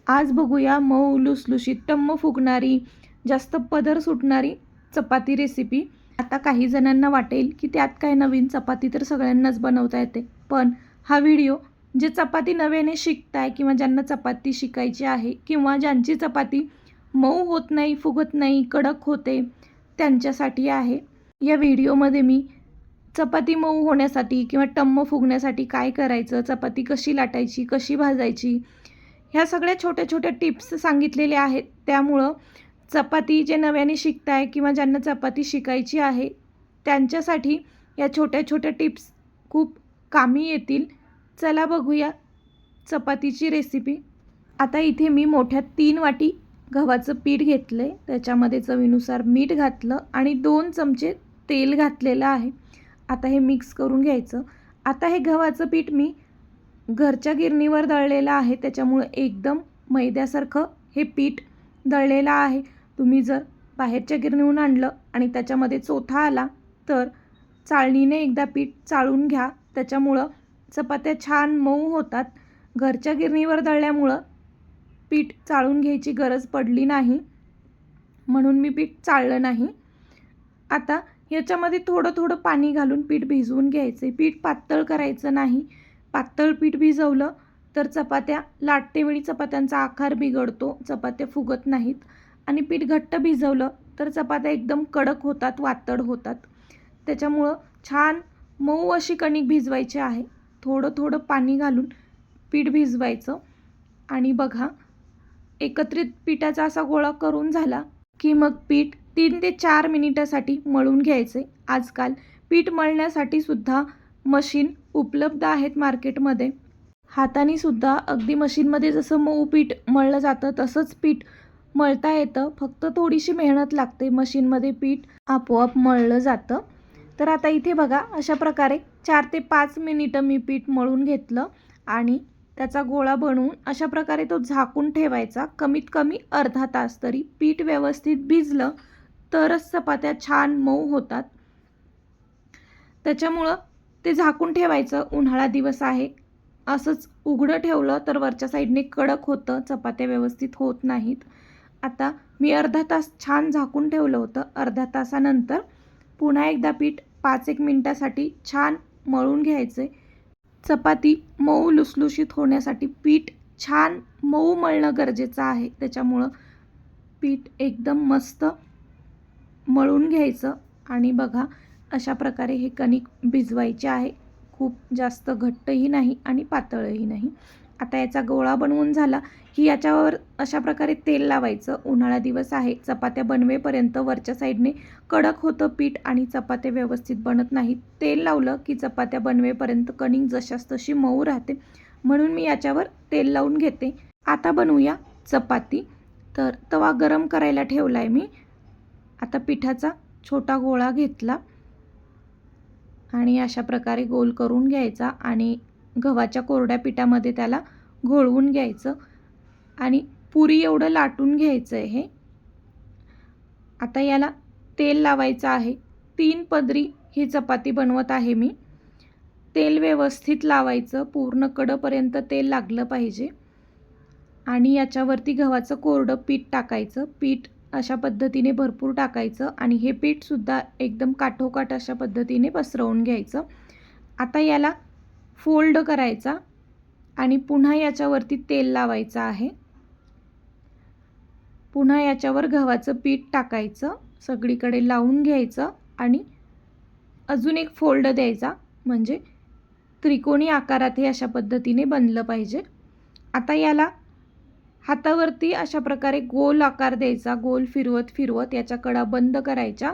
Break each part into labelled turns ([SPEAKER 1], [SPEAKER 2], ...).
[SPEAKER 1] आज बघूया मऊ लुसलुशीत टम्म फुगणारी जास्त पदर सुटणारी चपाती रेसिपी। आता काही जणांना वाटेल की त्यात काय नवीन, चपाती तर सगळ्यांनाच बनवता येते। पण हा व्हिडिओ जे चपाती नव्याने शिकताय किंवा ज्यांना चपाती शिकायची आहे किंवा ज्यांची चपाती मऊ होत नाही, फुगत नाही, कडक होते त्यांच्यासाठी आहे। या व्हिडिओमध्ये मी चपाती मऊ होण्यासाठी किंवा टम्म फुगण्यासाठी काय करायचं, चपाती कशी लाटायची, कशी भाजायची, ह्या सगळ्या छोट्या छोट्या टिप्स सांगितलेल्या आहेत। त्यामुळं चपाती जे नव्याने शिकताय किंवा ज्यांना चपाती शिकायची आहे त्यांच्यासाठी या छोट्या छोट्या टिप्स खूप कामी येतील। चला बघूया चपातीची रेसिपी। आता इथे मी मोठ्या 3 वाटी गव्हाचं पीठ घेतले, त्याच्यामध्ये चवीनुसार मीठ घातलं आणि 2 चमचे तेल घातलेलं आहे। आता हे मिक्स करून घ्यायचं। आता हे गव्हाचं पीठ मी घरच्या गिरणीवर दळलेलं आहे, त्याच्यामुळे एकदम मैद्यासारखं हे पीठ दळलेलं आहे। तुम्ही जर बाहेरच्या गिरणीहून आणलं आणि त्याच्यामध्ये चोथा आला तर चाळणीने एकदा पीठ चाळून घ्या, त्याच्यामुळं चपात्या छान मऊ होतात। घरच्या गिरणीवर दळल्यामुळं पीठ चाळून घ्यायची गरज पडली नाही, म्हणून मी पीठ चाळलं नाही। आता याच्यामध्ये थोडं थोडं पाणी घालून पीठ भिजवून घ्यायचे। पीठ पातळ करायचं नाही, पातळ पीठ भिजवलं तर चपात्या लाटतेवेळी चपात्यांचा आकार बिघडतो, चपात्या फुगत नाहीत। आणि पीठ घट्ट भिजवलं तर चपात्या एकदम कडक होतात, वातड होतात। त्याच्यामुळं छान मऊ अशी कणिक भिजवायची आहे। थोडं थोडं पाणी घालून पीठ भिजवायचं आणि बघा एकत्रित पिठाचा असा गोळा करून झाला की मग पीठ 3 ते 4 मिनिटासाठी मळून घ्यायचे। आजकाल पीठ मळण्यासाठी सुद्धा मशीन उपलब्ध आहेत मार्केटमध्ये। हाताने सुद्धा अगदी मशीनमध्ये जसं मऊ पीठ मळलं जातं तसंच पीठ मळता येतं, फक्त थोडीशी मेहनत लागते। मशीनमध्ये पीठ आपोआप मळलं जातं। तर आता इथे बघा अशा प्रकारे 4 ते 5 मिनिटं मी पीठ मळून घेतलं आणि त्याचा गोळा बनवून अशा प्रकारे तो झाकून ठेवायचा, कमीत कमी अर्धा तास तरी। पीठ व्यवस्थित भिजलं तरच चपात्या छान मऊ होतात, त्याच्यामुळं ते झाकून ठेवायचं। उन्हाळा दिवस आहे, असंच उघडं ठेवलं तर वरच्या साईडने कडक होतं, चपात्या व्यवस्थित होत नाहीत। आता मी अर्धा तास छान झाकून ठेवलं होतं। अर्ध्या तासानंतर पुन्हा एकदा पीठ 5-1 मिनिटासाठी छान मळून घ्यायचे। चपाती मऊ लुसलुशीत होण्यासाठी पीठ छान मऊ मळणं गरजेचं आहे, त्याच्यामुळं पीठ एकदम मस्त मळून घ्यायचं। आणि बघा अशा प्रकारे हे कणिक भिजवायचे आहे, खूप जास्त घट्टही नाही आणि पातळही नाही। आता याचा गोळा बनवून झाला की याच्यावर अशा प्रकारे तेल लावायचं। उन्हाळा दिवस आहे, चपात्या बनवेपर्यंत वरच्या साईडने कडक होतं पीठ आणि चपात्या व्यवस्थित बनत नाहीत। तेल लावलं की चपात्या बनवेपर्यंत कणिक जशास तशी मऊ राहते, म्हणून मी याच्यावर तेल लावून घेते। आता बनवूया चपाती। तर तवा गरम करायला ठेवला आहे मी। आता पिठाचा छोटा गोळा घेतला आणि अशा प्रकारे गोल करून घ्यायचा आणि गव्हाच्या कोरड्या पिठामध्ये त्याला घोळवून घ्यायचं आणि पुरी एवढं लाटून घ्यायचं आहे हे। आता याला तेल लावायचं आहे। 3 पदरी ही चपाती बनवत आहे मी। तेल व्यवस्थित लावायचं, पूर्ण कडेपर्यंत तेल लागलं पाहिजे आणि याच्यावरती गव्हाचं कोरडं पीठ टाकायचं। पीठ अशा पद्धतीने भरपूर टाकायचं आणि हे पीठसुद्धा एकदम काठोकाठ अशा पद्धतीने पसरवून घ्यायचं। आता याला फोल्ड करायचा आणि पुन्हा याच्यावरती तेल लावायचं आहे। पुन्हा याच्यावर गव्हाचं पीठ टाकायचं, सगळीकडे लावून घ्यायचं आणि अजून एक फोल्ड द्यायचा, म्हणजे त्रिकोणी आकारात हे अशा पद्धतीने बनलं पाहिजे। आता याला हातावरती अशा प्रकारे गोल आकार द्यायचा, गोल फिरवत फिरवत याच्या कडा बंद करायच्या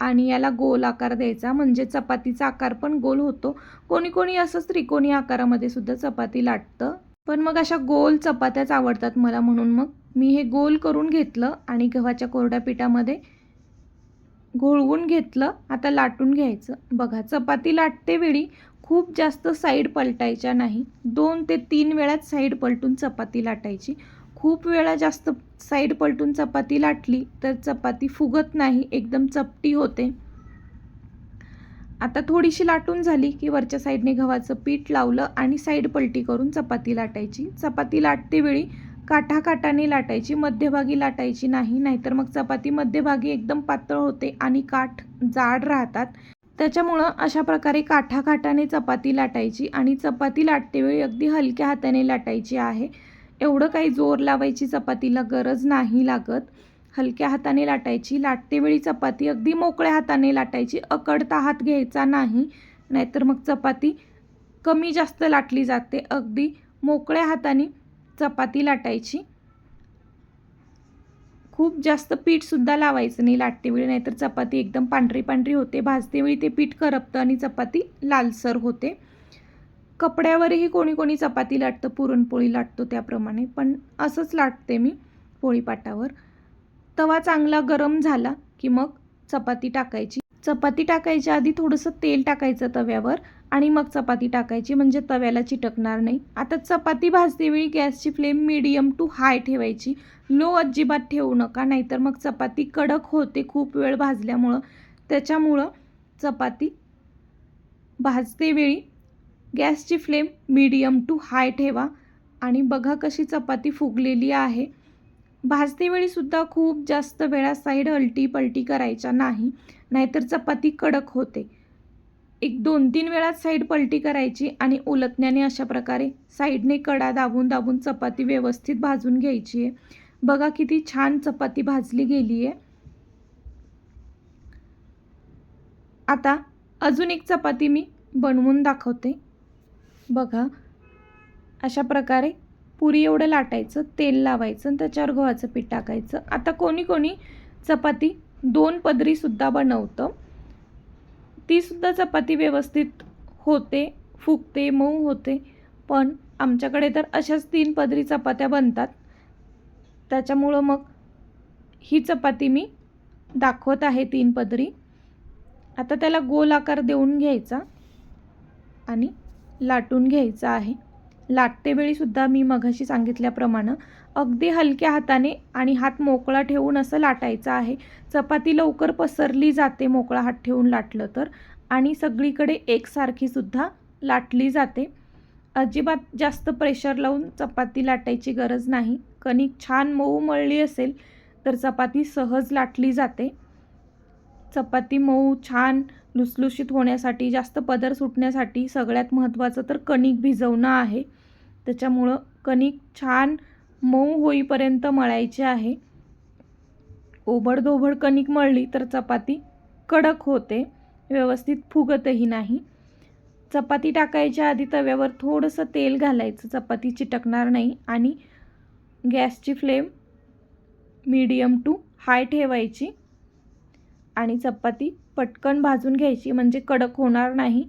[SPEAKER 1] आणि याला गोल आकार द्यायचा, म्हणजे चपातीचा आकार पण गोल होतो। कोणी कोणी असंच त्रिकोणी आकारामध्ये सुद्धा चपाती लाटतं, पण मग अशा गोल चपात्याच आवडतात मला, म्हणून मग मी हे गोल करून घेतलं आणि गव्हाच्या कोरड्या पिठामध्ये घोळवून घेतलं। आता लाटून घ्यायचं। बघा चपाती लाटते वेळी खूप जास्त साईड पलटायच्या नाही, 2 ते 3 वेळाच साईड पलटून चपाती लाटायची। खूप वेळा जास्त साईड पलटून चपाती लाटली तर चपाती फुगत नाही, एकदम चपटी होते। आता थोडीशी लाटून झाली की वरच्या साईडने गव्हाचं पीठ लावलं आणि साईड पलटी करून चपाती लाटायची। चपाती लाटते वेळी काठाकाठाने लाटायची, मध्यभागी लाटायची नाही, नाहीतर मग चपाती मध्यभागी एकदम पातळ होते आणि काठ जाड राहतात. त्याच्यामुळं अशा प्रकारे काठाकाठाने चपाती लाटायची आणि चपाती लाटतेवेळी अगदी हलक्या हाताने लाटायची आहे. एवढं काही जोर लावायची चपातीला गरज नाही लागत. हलक्या हाताने लाटायची. लाटतेवेळी चपाती अगदी मोकळ्या हाताने लाटायची, अकडता हात घ्यायचा नाही, नाहीतर मग चपाती कमी जास्त लाटली जाते. अगदी मोकळ्या हाताने चपाती लाटायची. खूप जास्त पीठसुद्धा लावायचं नाही लाटतेवेळी, नाहीतर चपाती एकदम पांढरी पांढरी होते. भाजतेवेळी ते पीठ करपतं आणि चपाती लालसर होते. कपड्यावरही कोणी कोणी चपाती लाटतं, पुरणपोळी लाटतो त्याप्रमाणे, पण असंच लाटते मी पोळीपाटावर. तवा चांगला गरम झाला की मग चपाती टाकायची. चपाती टाकायच्या आधी थोडंसं तेल टाकायचं तव्यावर आणि मग चपाती टाकायची, म्हणजे तव्याला चिटकणार नाही. आता चपाती भाजतेवेळी गॅसची फ्लेम मीडियम टू हाय ठेवायची. लो अजिबात ठेवू नका, नाहीतर मग चपाती कडक होते खूप वेळ भाजल्यामुळं. त्याच्यामुळं चपाती भाजतेवेळी गॅसची फ्लेम मीडियम टू हाय ठेवा. आणि बघा कशी चपाती फुगलेली आहे. भाजतेवेळीसुद्धा खूप जास्त वेळा साईड अलटी पलटी करायच्या नाही, नाहीतर चपाती कडक होते. 1-2-3 वेळा साईड पलटी करायची आणि उलटण्याने अशा प्रकारे साईडने कडा दाबून दाबून चपाती व्यवस्थित भाजून घ्यायची आहे. बघा किती छान चपाती भाजली गेली आहे. आता अजून एक चपाती मी बनवून दाखवते. बघा अशा प्रकारे पुरी एवढं लाटायचं, तेल लावायचं आणि त्याच्यावर गव्हाचं पीठ टाकायचं. आता कोणी कोणी चपाती 2 पदरीसुद्धा बनवतं. तीसुद्धा चपाती व्यवस्थित होते, फुगते, मऊ होते. पण आमच्याकडे तर अशाच 3 पदरी चपात्या बनतात. त्याच्यामुळं मग ही चपाती मी दाखवत आहे 3 पदरी. आता त्याला गोल आकार देऊन घ्यायचा आणि लाटून घ्यायचा आहे. लाटतेवेळीसुद्धा मी मघाशी सांगितल्याप्रमाणे अगदी हलक्या हाताने आणि हात मोकळा ठेवून असं लाटायचं आहे. चपाती लवकर पसरली जाते मोकळा हात ठेवून लाटलं तर, आणि सगळीकडे एकसारखीसुद्धा लाटली जाते. अजिबात जास्त प्रेशर लावून चपाती लाटायची गरज नाही. कणिक छान मऊ मळली असेल तर चपाती सहज लाटली जाते. चपाती मऊ छान लुसलुशीत होण्यासाठी, जास्त पदर सुटण्यासाठी सगळ्यात महत्त्वाचं तर कणिक भिजवणं आहे. त्याच्यामुळं कणिक छान मऊ होईपर्यंत मळायची आहे. ओबडधोबड कणिक मळली तर चपाती कडक होते, व्यवस्थित फुगतही नाही. चपाती टाकायच्या आधी तव्यावर थोडंसं तेल घालायचं, चपाती चिटकणार नाही. आणि गॅसची फ्लेम मीडियम टू हाय ठेवायची आणि चपाती पटकन भाजून घ्यायची, म्हणजे कडक होणार नाही.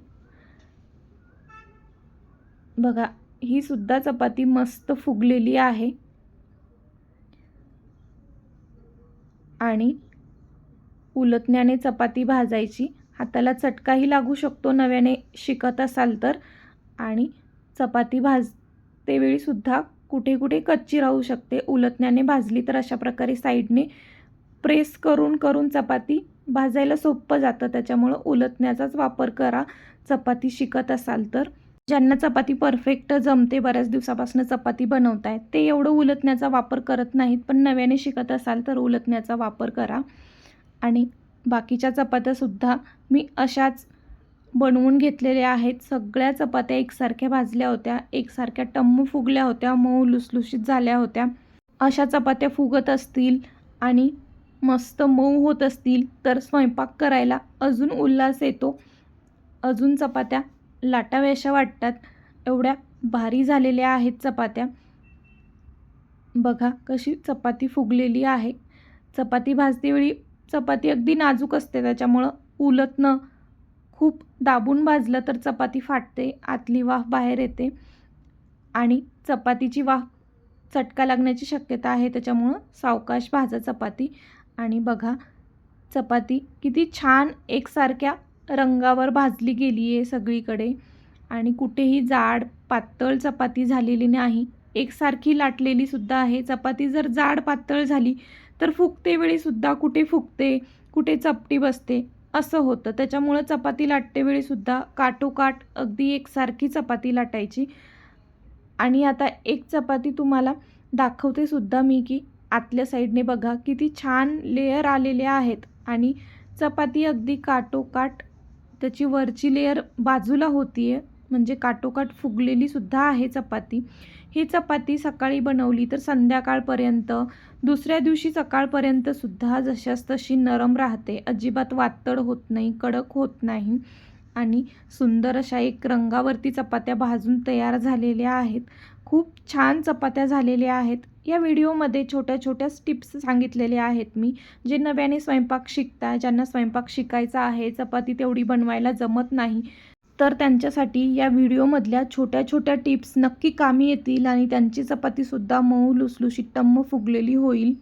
[SPEAKER 1] बघा ही सुद्धा चपाती मस्त फुगलेली आहे. आणि उलटण्याने चपाती भाजायची. हाताला चटकाही लागू शकतो नव्याने शिकत असाल तर. आणि चपाती भाजतेवेळीसुद्धा कुठे कुठे कच्ची राहू शकते. उलटण्याने भाजली तर अशा प्रकारे साईडने प्रेस करून करून चपाती भाजायला सोपं जातं. त्याच्यामुळं उलटण्याचाच वापर करा चपाती शिकत असाल तर. ज्यांना चपाती परफेक्ट जमते, बऱ्याच दिवसापासून चपाती बनवत आहेत, ते एवढं उलटण्याचा वापर करत नाहीत. पण नव्याने शिकत असाल तर उलटण्याचा वापर करा. आणि बाकीच्या चपात्यासुद्धा मी अशाच बनवून घेतलेल्या आहेत. सगळ्या चपात्या एकसारख्या भाजल्या होत्या, एकसारख्या टम्म फुगल्या होत्या, मऊ लुसलुशीत झाल्या होत्या. अशा चपात्या फुगत असतील आणि मस्त मऊ होत असतील तर स्वयंपाक करायला अजून उल्हास येतो. अजून चपात्या लाटाव्याशा वाटतात. एवढ्या भारी झालेल्या आहेत चपात्या. बघा कशी चपाती फुगलेली आहे. चपाती भाजतेवेळी चपाती अगदी नाजूक असते, त्याच्यामुळं उलटणं खूप दाबून भाजलं तर चपाती फाटते, आतली वाफ बाहेर येते आणि चपातीची वाफ चटका लागण्याची शक्यता आहे. त्याच्यामुळं सावकाश भाजा चपाती. आणि बघा चपाती किती छान एकसारख्या रंगावर भाजली गेली आहे सगळीकडे. आणि कुठेही जाड पातळ चपाती झालेली नाही, एकसारखी लाटलेली सुद्धा आहे. चपाती जर जाड पातळ झाली तर फुगते वेळीसुद्धा कुठे फुगते, कुठे चपटी बसते, असं होतं. त्याच्यामुळं चपाती लाटतेवेळीसुद्धा काठोकाठ अगदी एकसारखी चपाती लाटायची. आणि आता एक चपाती तुम्हाला दाखवते सुद्धा मी की आतल्या साईडने बघा किती छान लेयर आलेले आहेत आणि चपाती अगदी काठोकाठ त्याची वरची लेयर बाजूला होतीये, म्हणजे काठोकाठ फुगलेली सुद्धा आहे चपाती. ही चपाती सकाळी बनवली तर संध्याकाळपर्यंत, दुसऱ्या दिवशी सकाळपर्यंत सुद्धा जशास तशी नरम राहते, अजिबात वातड होत नाही, कडक होत नाही आणि सुंदर अशा एक रंगावरती चपात्या भाजून तयार झालेल्या आहेत. खूप छान चपात्या झालेल्या आहेत. या व्हिडिओमध्ये छोट्या छोट्या टिप्स सांगितलेल्या आहेत मी, जे नव्याने स्वयंपाक शिकताय, ज्यांना स्वयंपाक शिकायचा आहे, चपाती तेवढी बनवायला जमत नाही, तर त्यांच्यासाठी या व्हिडिओमधल्या छोट्या छोट्या टिप्स नक्की कामी येतील आणि त्यांची चपातीसुद्धा मऊ लुसलुशीत टम्म फुगलेली होईल.